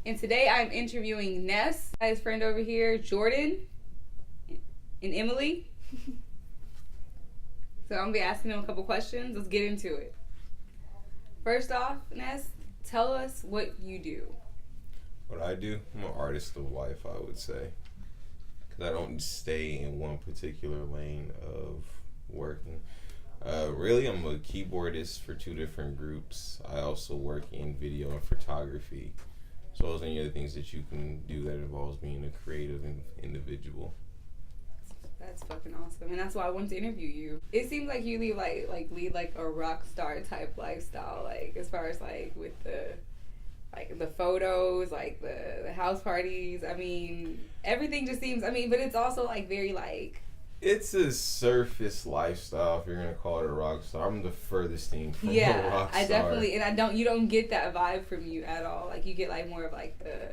And today I'm interviewing Ness, his friend over here, Jordan, and Emily. So I'm going to be asking them a couple questions. Let's get into it. First off, Ness, tell us what you do. What I do? I'm an artist of life, I would say. Because I don't stay in one particular lane of working. Really, I'm a keyboardist for two different groups. I also work in video and photography. So those are any other things that you can do that involves being a creative individual. That's fucking awesome, and that's why I wanted to interview you. It seems like you lead a rock star type lifestyle, like as far as like with the photos, like the house parties. I mean, everything just seems. I mean, but it's also like very like. It's a surface lifestyle, if you're gonna call it a rock star. I'm the furthest thing from a rock star. I definitely, and you don't get that vibe from you at all. Like you get like more of like the.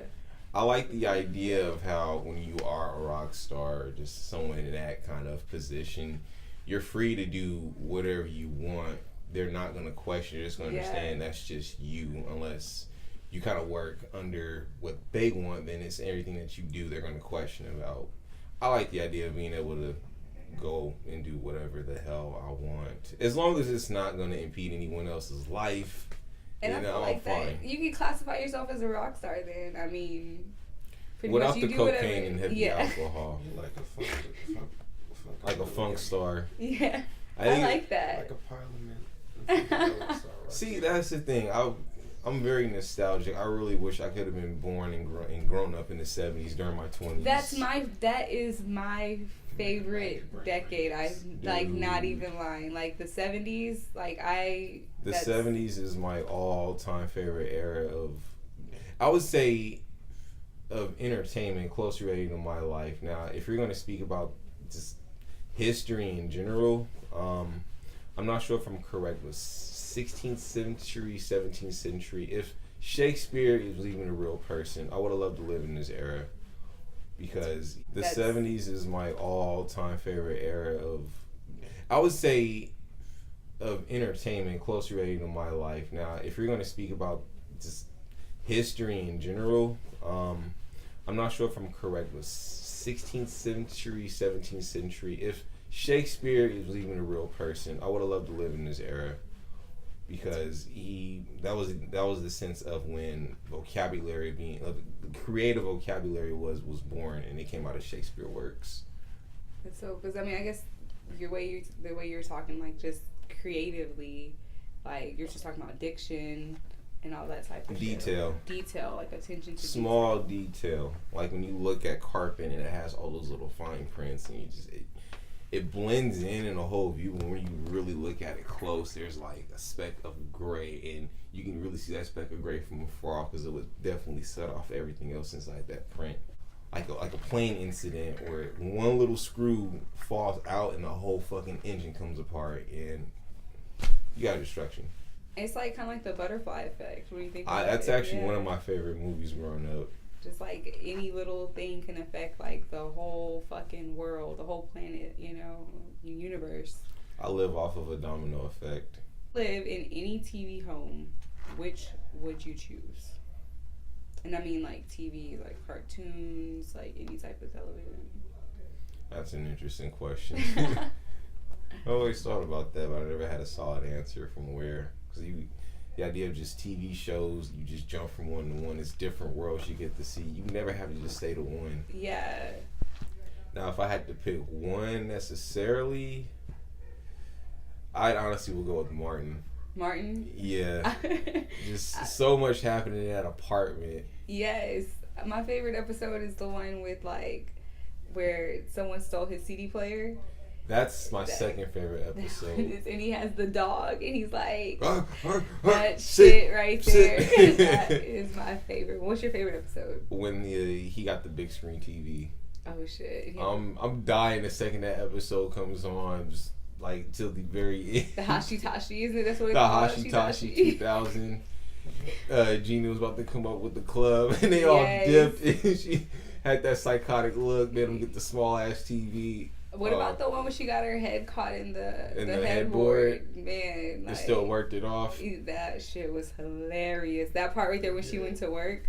I like the idea of how when you are a rock star, just someone in that kind of position, you're free to do whatever you want. They're not gonna question. You're just gonna understand that's just you, unless you kind of work under what they want. Then it's everything that you do they're gonna question about. I like the idea of being able to go and do whatever the hell I want, as long as it's not going to impede anyone else's life. And I feel like that you can classify yourself as a rock star. Then I mean, without much you the do cocaine whatever. and heavy alcohol, like a funk star. Yeah, I like that. Like a parliament. See, that's the thing. I'm very nostalgic. I really wish I could have been born and grown up in the 70s during my 20s. That is my favorite decade. Not even lying. Like the 70s, The 70s is my all-time favorite era of, I would say, of entertainment, close related to my life. Now, if you're going to speak about just history in general, I'm not sure if I'm correct, but 16th century, 17th century. If Shakespeare was even a real person, I would have loved to live in this era, because the 70s is my all-time favorite era of, I would say, of entertainment, close related to my life. Now, if you're going to speak about just history in general, I'm not sure if I'm correct, but 16th century, 17th century. If Shakespeare was even a real person, I would have loved to live in this era, because that was the sense of when vocabulary creative vocabulary was born, and it came out of Shakespeare works. And so, because I mean, I guess the way you're talking, like just creatively, like you're just talking about diction and all that type of detail, like attention to small detail. Like when you look at carpet and it has all those little fine prints, and you just it blends in a whole view. When you really look at it close, there's like a speck of gray, and you can really see that speck of gray from afar, because it would definitely set off everything else inside that print. Like a plane incident where one little screw falls out and the whole fucking engine comes apart, and you got destruction. It's like kind of like the butterfly effect. What do you think? That's actually one of my favorite movies growing up. Just like any little thing can affect like the whole fucking world, the whole planet, universe. I live off of a domino effect. Live in any TV home, which would you choose? And I mean like TV, like cartoons, like any type of television. That's an interesting question. I always thought about that, but I never had a solid answer from where. Because the idea of just TV shows, you just jump from one to one. It's different worlds you get to see. You never have to just stay to one. Yeah. Now, if I had to pick one necessarily, I'd honestly will go with Martin. Martin? Yeah. Just so much happening in that apartment. Yes. My favorite episode is the one with like where someone stole his CD player. That's my second favorite episode. And he has the dog, and he's like, that shit right there. That is my favorite. What's your favorite episode? When he got the big screen TV. Oh, shit. Yeah. I'm dying the second that episode comes on, just like till the very end. The Hashitashi, isn't it? That's what it's called? The Hashitashi 2000. Gina was about to come up with the club, and they all dipped, and she had that psychotic look, made them get the small ass TV. What about the one where she got her head caught in the headboard? Man, it still worked it off. That shit was hilarious. That part right there when she went to work.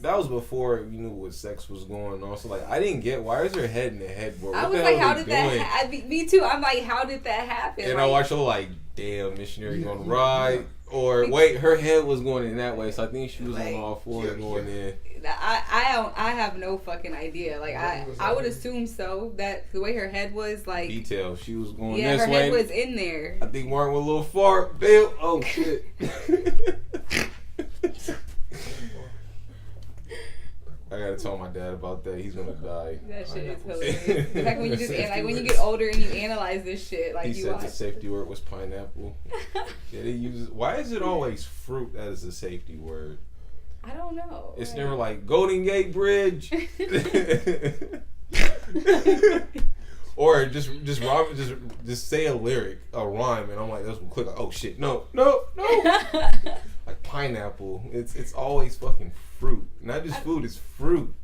That was before you knew what sex was going on. So like, I didn't get why is her head in the headboard. I was like, how did that? Me too. I'm like, how did that happen? And like, I watched her like, damn, missionary gonna ride. Or wait, her head was going in that way, so I think she was on all fours going in. I have no fucking idea. Like I would assume so. That the way her head was, like detail, she was going this way. Yeah, her head was in there. I think Martin with a little fart. Bill, oh shit. I gotta tell my dad about that. He's gonna die. That shit is hilarious. The fact when you just like when you get older and you analyze this shit, like he you said watch. The safety word was pineapple. Yeah, they use. Why is it always fruit that is a safety word? I don't know. It's never like Golden Gate Bridge. Or just say a lyric, a rhyme, and I'm like, that's click. Oh shit, no. Like pineapple, it's always fucking fruit. Not just food, it's fruit.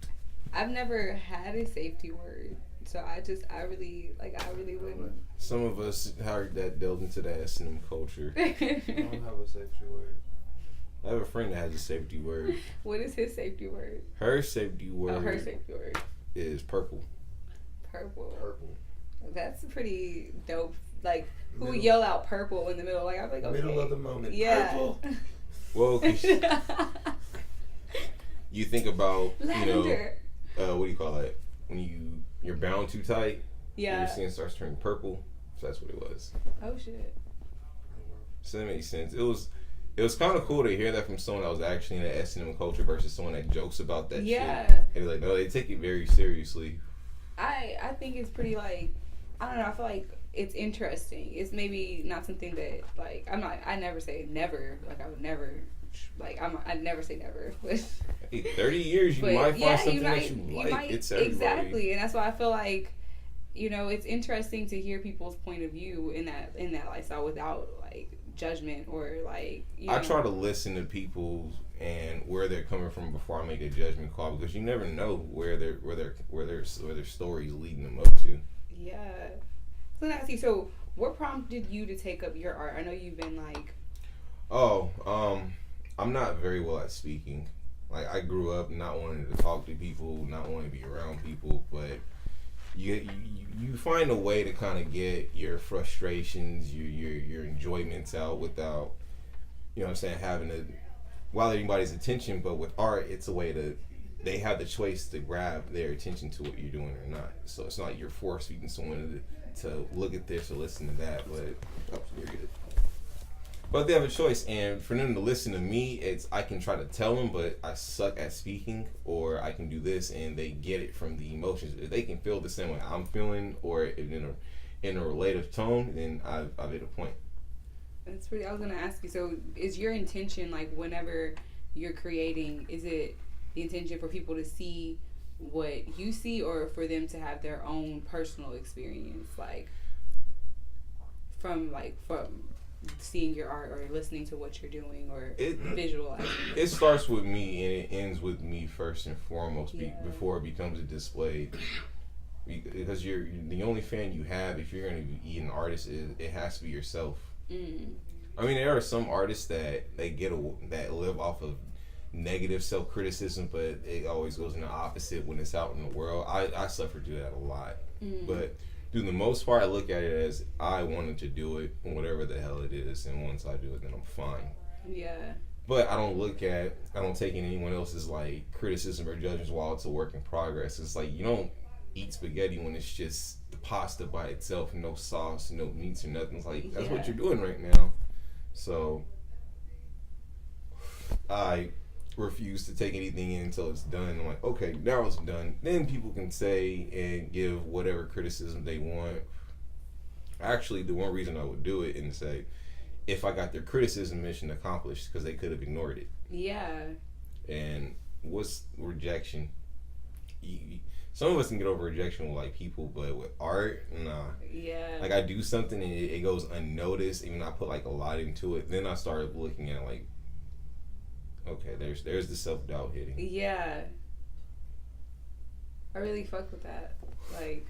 I've never had a safety word, so I really wouldn't. Some of us heard that delved into the S&M culture. I don't have a safety word. I have a friend that has a safety word. What is his safety word? Her safety word. Oh, her safety word is purple. Purple. That's pretty dope. Like, who would yell out purple in the middle? Like, I'm like, okay. Middle of the moment. Yeah. Purple. Well, you think about, Lavender. What do you call that? When you're bound too tight. Yeah. Your skin starts turning purple. So that's what it was. Oh shit. So that makes sense. It was kind of cool to hear that from someone that was actually in the S&M culture versus someone that jokes about that shit. And like, no, they take it very seriously. I think it's pretty, like, I don't know, I feel like it's interesting. It's maybe not something that, like, I never say never. Like, I would never, like, I'd never say never. But hey, 30 years, you might find something that you like. Might, it's everybody. Exactly. And that's why I feel like, it's interesting to hear people's point of view in that lifestyle without, like, judgment or, like, I try to listen to people and where they're coming from before I make a judgment call, because you never know where their story's leading them up to. Yeah. So now, so what prompted you to take up your art? I know you've been like. I'm not very well at speaking. Like, I grew up not wanting to talk to people, not wanting to be around people, but you find a way to kind of get your frustrations, your enjoyments out without, what I'm saying, having to while anybody's attention. But with art, it's a way they have the choice to grab their attention to what you're doing or not. So it's not you're force feeding someone to look at this or listen to that. But you're good. But they have a choice, and for them to listen to me, I can try to tell them, but I suck at speaking, or I can do this, and they get it from the emotions. If they can feel the same way I'm feeling, or in a relative tone, then I've hit a point. That's pretty. I was gonna ask you. So, is your intention, like, whenever you're creating, is it the intention for people to see what you see, or for them to have their own personal experience, like from seeing your art or listening to what you're doing or visualizing? It starts with me and it ends with me first and foremost, before it becomes a display. Because you're the only fan you have. If you're going to be an artist, it has to be yourself. I mean, there are some artists that that live off of negative self-criticism, but it always goes in the opposite when it's out in the world. I suffer through that a lot. But through the most part, I look at it as I wanted to do it, whatever the hell it is, and once I do it, then I'm fine. Yeah. But I don't take in anyone else's, like, criticism or judgments while it's a work in progress. It's like, you don't eat spaghetti when it's just the pasta by itself, no sauce, no meats or nothing. It's like, that's what you're doing right now. So I refuse to take anything in until it's done. I'm like, okay, now it's done. Then people can say and give whatever criticism they want. Actually, the one reason I would do it and say, if I got their criticism mission accomplished, because they could have ignored it. Yeah. And what's rejection? Some of us can get over rejection with, like, people, but with art, nah. Yeah. Like, I do something and it goes unnoticed, even though I put, like, a lot into it. Then I started looking at, like, okay, there's the self-doubt hitting. Yeah. I really fuck with that. Like,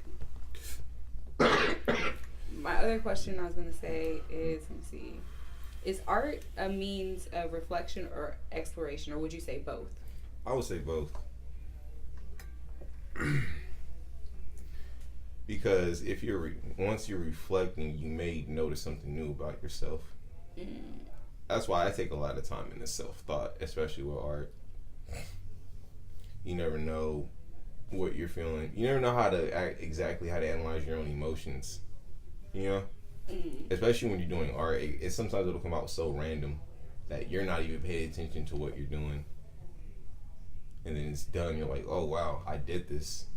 my other question I was going to say is, let me see, is art a means of reflection or exploration, or would you say both? I would say both. Because if you're once you're reflecting, you may notice something new about yourself. That's why I take a lot of time in the self-thought, especially with art. You never know what you're feeling. You never know how to exactly how to analyze your own emotions. You know, especially when you're doing art, it sometimes it'll come out so random that you're not even paying attention to what you're doing, and then it's done. You're like, oh wow, I did this,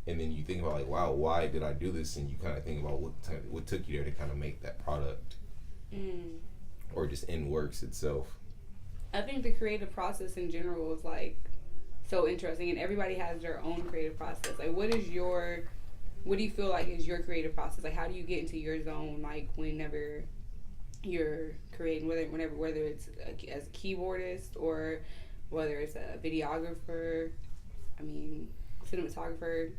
and then you think about like, wow, why did I do this? And you kind of think about what took you there to kind of make that product, or just in works itself. I think the creative process in general is like so interesting, and everybody has their own creative process. Like, what do you feel like is your creative process? Like, how do you get into your zone? Like, whenever you're creating, whether it's as a keyboardist or whether it's a videographer, I mean, cinematographer.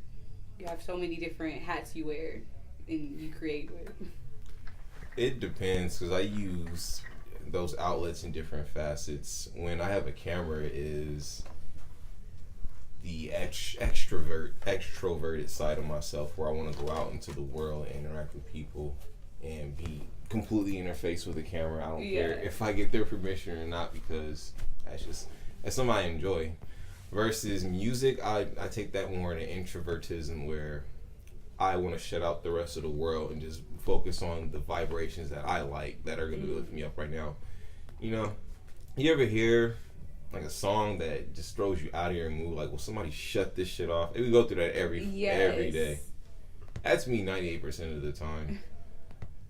You have so many different hats you wear and you create with. It depends, because I use those outlets in different facets. When I have a camera, is the extroverted side of myself, where I want to go out into the world and interact with people and be completely interfaced with the camera. I don't care if I get their permission or not, because that's something I enjoy. Versus music, I take that more in an introvertism, where I want to shut out the rest of the world and just focus on the vibrations that I like, that are going to lift me up right now. You know, you ever hear like a song that just throws you out of your mood? Like, will somebody shut this shit off? And we go through that every day. That's me 98% of the time.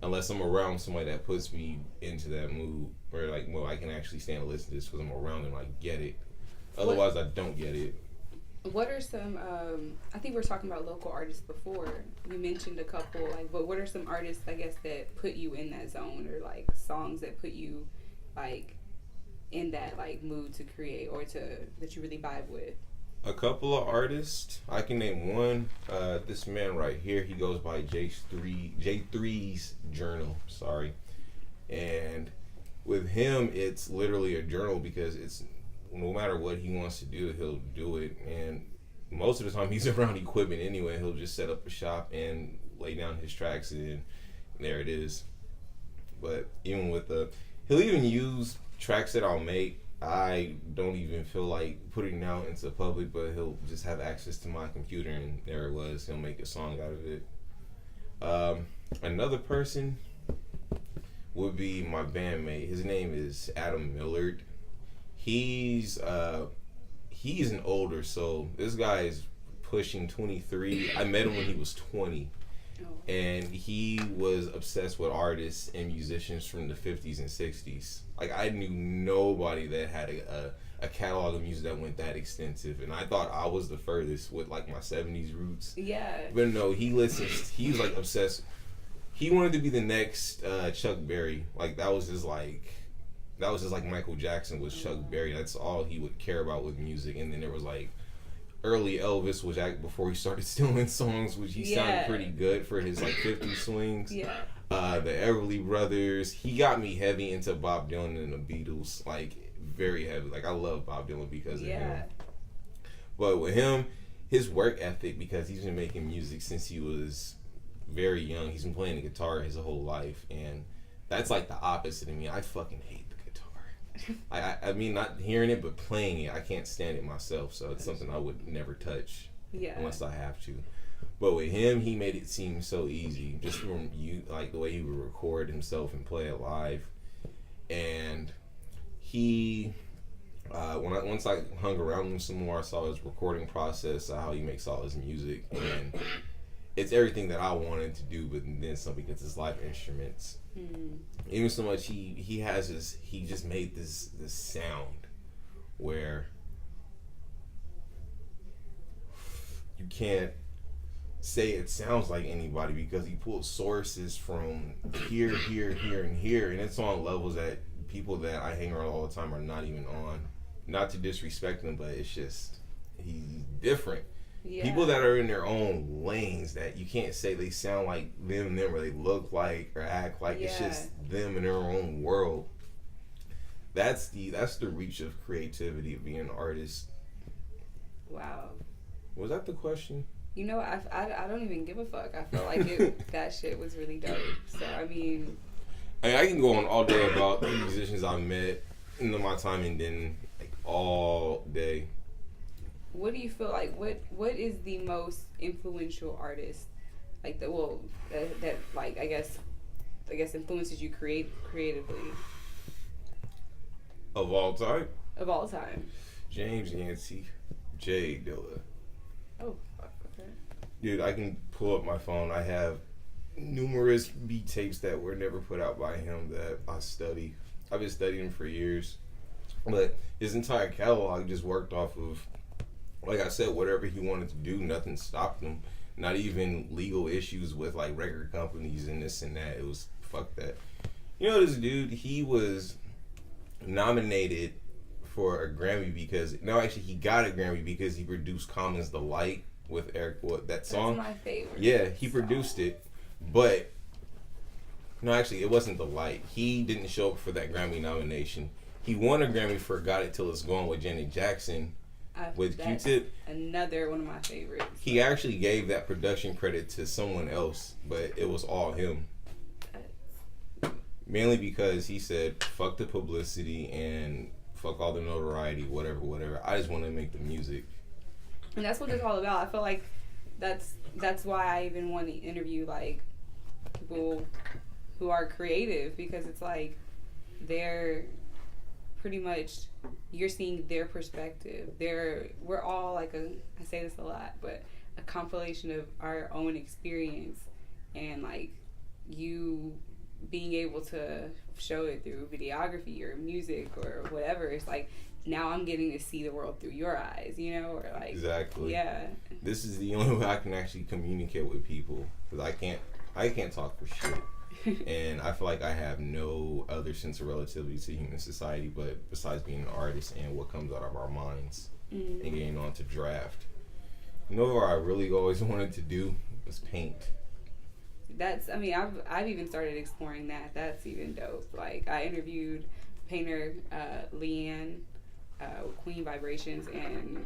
Unless I'm around somebody that puts me into that mood, where like, well, I can actually stand to listen to this because I'm around them, I get it. Otherwise, I don't get it. What are some, I think we were talking about local artists before. You mentioned a couple, like, but what are some artists, I guess, that put you in that zone, or like songs that put you like in that like mood to create, or that you really vibe with? A couple of artists. I can name one. This man right here, he goes by J3's Journal. Sorry. And with him, it's literally a journal, because it's no matter what he wants to do, he'll do it. And most of the time, he's around equipment anyway. He'll just set up a shop and lay down his tracks, and there it is. But even with he'll even use tracks that I'll make. I don't even feel like putting it out into public, but he'll just have access to my computer, and there it was. He'll make a song out of it. Another person would be my bandmate. His name is Adam Millard. He's an older soul. This guy is pushing 23. I met him when he was 20. And he was obsessed with artists and musicians from the 50s and 60s. Like, I knew nobody that had a catalog of music that went that extensive, and I thought I was the furthest with like my 70s roots. Yeah. But no, he was like obsessed. He wanted to be the next Chuck Berry. Like, that was just like Michael Jackson was Chuck Berry. That's all he would care about with music. And then there was like early Elvis, which before he started stealing songs, which he sounded pretty good for his like 50 swings. Yeah. The Everly Brothers. He got me heavy into Bob Dylan and the Beatles, like very heavy. Like, I love Bob Dylan because of him. But with him, his work ethic, because he's been making music since he was very young. He's been playing the guitar his whole life, and that's like the opposite of me. I fucking hate the guitar. I mean, not hearing it, but playing it, I can't stand it myself. So it's something I would never touch unless I have to. But with him, he made it seem so easy, just from like the way he would record himself and play it live. And he, once I hung around him some more, I saw his recording process, how he makes all his music, and it's everything that I wanted to do, but then some, because it's live instruments. Even so much, he just made this sound where you can't say it sounds like anybody, because he pulled sources from here, and here, and it's on levels that people that I hang around all the time are not even on. Not to disrespect him, but it's just, he's different. Yeah. People that are in their own lanes, that you can't say they sound like them, or they look like or act like. It's just them in their own world. That's the reach of creativity, of being an artist. Wow. Was that the question? You know, I don't even give a fuck. I feel like that shit was really dope. So, I mean, I can go on all day about the musicians I met in my time in Denton, like all day. what do you feel like? What is the most influential artist, like that like I guess influences you creatively Of all time? of all time? James Yancey, Jay Dilla. Oh, fuck, okay. Dude, I can pull up my phone. I have numerous beat tapes that were never put out by him that I study. I've been studying him for years. But his entire catalog just worked off of, like I said, whatever he wanted to do, nothing stopped him. Not even legal issues with like record companies and this and that. It was fuck that. You know this dude, he was nominated for a Grammy because, no, actually he got a Grammy because he produced Common's The Light with Eric Wood. That song. That's my favorite. Yeah, he produced it. But, no, actually it wasn't The Light. He didn't show up for that Grammy nomination. He won a Grammy for Got It Till It's Gone with Janet Jackson with Q-Tip. Another one of my favorites. He actually gave that production credit to someone else, but it was all him. Mainly because he said, fuck the publicity and fuck all the notoriety, whatever. I just want to make the music. And that's what it's all about. I feel like that's why I even want to interview like people who are creative, because it's like they're pretty much, you're seeing their perspective. We're all like I say this a lot, but a compilation of our own experience, and like you being able to show it through videography or music or whatever. It's like now I'm getting to see the world through your eyes, you know, or like Exactly. Yeah. This is the only way I can actually communicate with people, because I can't talk for shit. And I feel like I have no other sense of relativity to human society, but besides being an artist and what comes out of our minds and getting on to draft. You know what I really always wanted to do was paint. I've even started exploring that. That's even dope. Like I interviewed painter Leanne with Queen Vibrations, and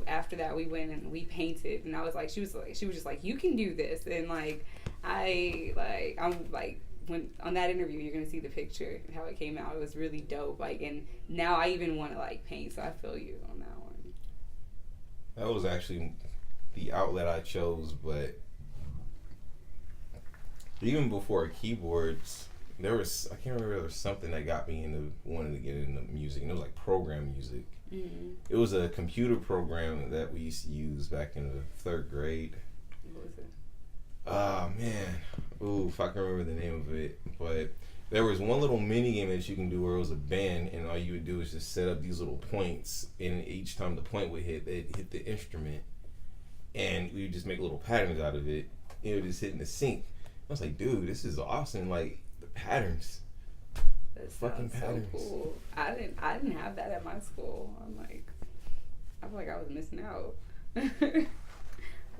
after that we went and we painted, and I was like, she was just like, you can do this, and like I'm like, when on that interview you're gonna see the picture how it came out. It was really dope. Like, and now I even want to like paint, so I feel you on that one. That was actually the outlet I chose, but even before keyboards, I can't remember, there was something that got me into wanting to get into music, and it was like program music. Mm-hmm. It was a computer program that we used to use back in the 3rd grade. What was it? Oh, man. Ooh, if I can remember the name of it. But there was one little mini game that you can do where it was a band, and all you would do is just set up these little points, and each time the point would hit, they'd hit the instrument, and we would just make little patterns out of it. It would just hit in the sync. I was like, dude, this is awesome. Like, the patterns. That fucking patterns. So cool. I didn't have that at my school. I'm like, I feel like I was missing out.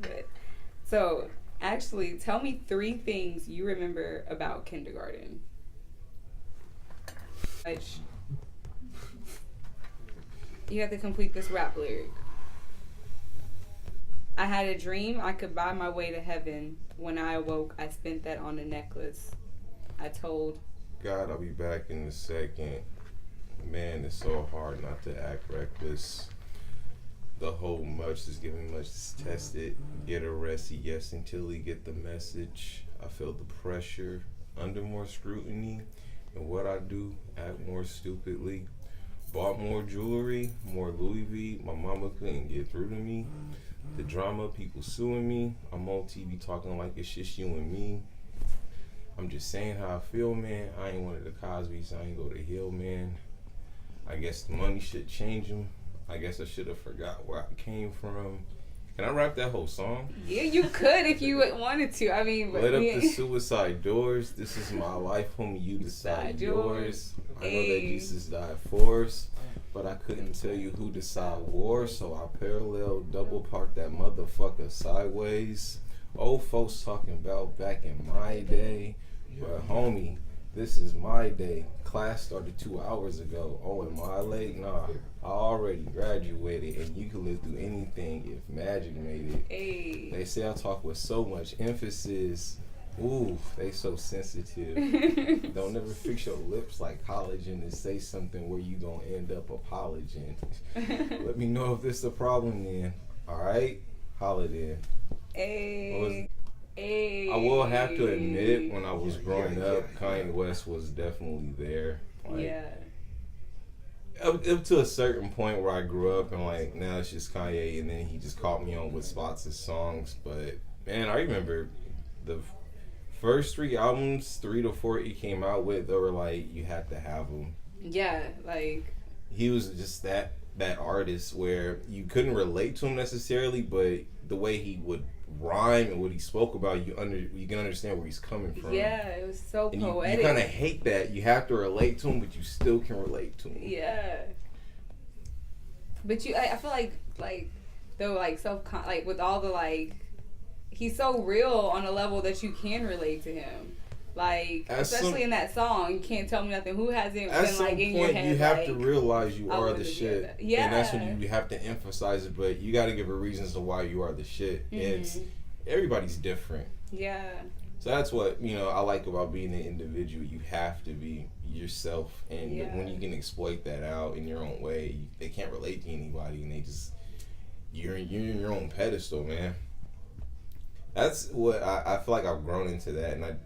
But so actually, tell me 3 things you remember about kindergarten. You have to complete this rap lyric. I had a dream I could buy my way to heaven. When I awoke, I spent that on a necklace. I told God, I'll be back in a second. Man, it's so hard not to act reckless. The whole much is giving much is tested. Get arrested, yes, until he get the message. I feel the pressure under more scrutiny. And what I do, act more stupidly. Bought more jewelry, more Louis V. My mama couldn't get through to me. The drama, people suing me. I'm on TV talking like it's just you and me. I'm just saying how I feel, man. I ain't one of the Cosby's, I ain't go to Hill, man. I guess the money should change them. I guess I should have forgot where I came from. Can I rap that whole song? Yeah, you could if you wanted to. I mean, Let up the suicide doors. This is my life, homie. You decide yours. I know that Jesus died for us, but I couldn't tell you who decide war, so I parallel double park that motherfucker sideways. Old folks talking about back in my day, but homie, This is my day. Class started 2 hours ago. Oh, am I late? Nah, I already graduated, and you can live through anything if magic made it. Hey. They say I talk with so much emphasis. Ooh, they so sensitive. Don't ever fix your lips like collagen and say something where you gonna end up apologizing. Let me know if this a problem then. Alright? Holla then. Hey. Hey. I will have to admit, when I was growing up, Kanye West was definitely there. Like, Yeah. Up to a certain point where I grew up and like, now it's just Kanye, and then he just caught me on with spots of songs. But man, I remember the first 3 albums, 3 to 4 he came out with, they were like, you had to have them. Yeah, like He was just that artist where you couldn't relate to him necessarily, but the way he would rhyme and what he spoke about, you can understand where he's coming from. yeah, it was so And poetic. you kind of hate that. You have to relate to him, but you still can relate to him. Yeah. But I feel like though, like like with all the like, he's so real on a level that you can relate to him. Like, especially in that song, you can't tell me nothing. Who hasn't been like in your head? You have like, to realize you I are the wasn't shit. together. Yeah. And that's when you have to emphasize it, but you got to give a reason as to why you are the shit. Mm-hmm. Everybody's different. Yeah. So that's what, I like about being an individual. You have to be yourself. And when you can exploit that out in your own way, they can't relate to anybody, and you're in your own pedestal, man. That's what I feel like I've grown into that, and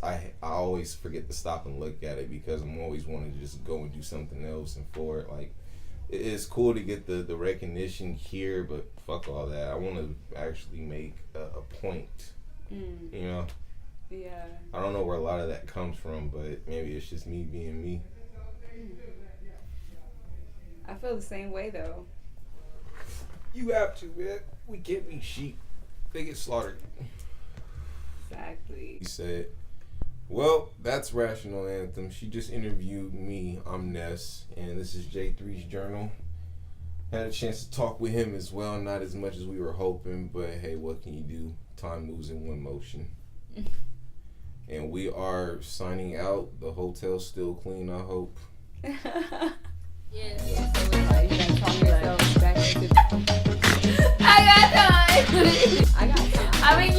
I always forget to stop and look at it because I'm always wanting to just go and do something else. And for it, like, it's cool to get the recognition here, but fuck all that. I want to actually make a point, Yeah. I don't know where a lot of that comes from, but maybe it's just me being me. I feel the same way though. You have to, man. We can't be sheep. They get slaughtered. Exactly. He said, well, that's Rational Anthem. She just interviewed me. I'm Ness, and this is J3's Journal. Had a chance to talk with him as well, not as much as we were hoping, but hey, what can you do? Time moves in one motion. And we are signing out. The hotel's still clean, I hope. Yeah. So it's like, you gotta talk yourself back into. I got time. I got time. I mean,